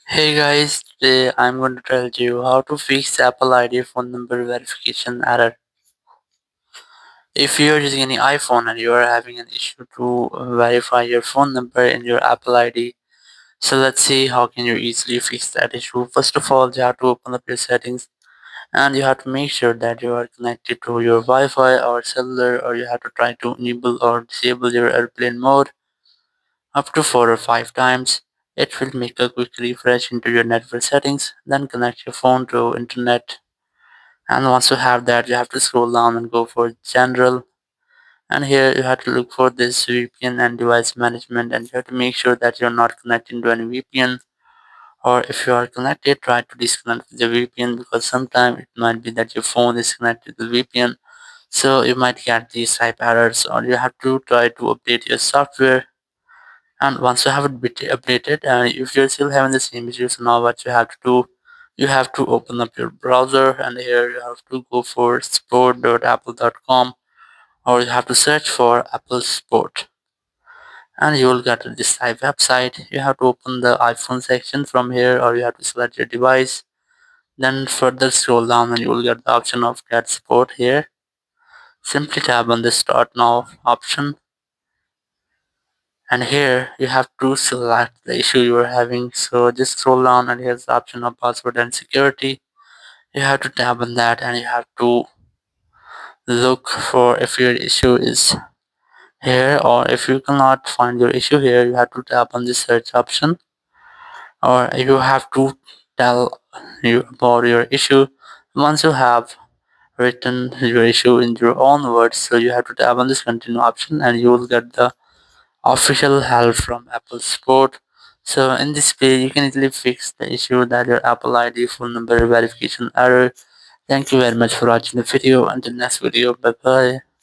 Hey guys, today I'm going to tell you how to fix Apple ID phone number verification error. If you're using any iPhone and you are having an issue to verify your phone number in your Apple ID, so let's see how can you easily fix that issue. First of all, you have to open up your settings and you have to make sure that you are connected to your Wi-Fi or cellular, or you have to try to enable or disable your airplane mode up to 4 or 5 times. It will make a quick refresh into your network settings, then connect your phone to internet. And once you have that, you have to scroll down and go for general. And here you have to look for this VPN and device management, and you have to make sure that you're not connected to any VPN. Or if you are connected, try to disconnect the VPN, because sometimes it might be that your phone is connected to the VPN. So you might get these type errors, or you have to try to update your software. And once you have it updated, and if you're still having the same issues, now what you have to do, you have to open up your browser, and here you have to go for support.apple.com, or you have to search for Apple Support, and you will get to this type website. You have to open the iPhone section from here, or you have to select your device. Then further scroll down, and you will get the option of Get Support here. Simply tap on the Start Now option, and here you have to select the issue you are having. So just scroll down, and here's the option of password and security. You have to tap on that, and you have to look for if your issue is here, or if you cannot find your issue here, you have to tap on the search option, or you have to tell you about your issue. Once you have written your issue in your own words, so you have to tap on this continue option, and you will get the official help from Apple support. So in this page, you can easily fix the issue that your Apple ID phone number verification error. Thank you very much for watching the video. Until next video, bye bye.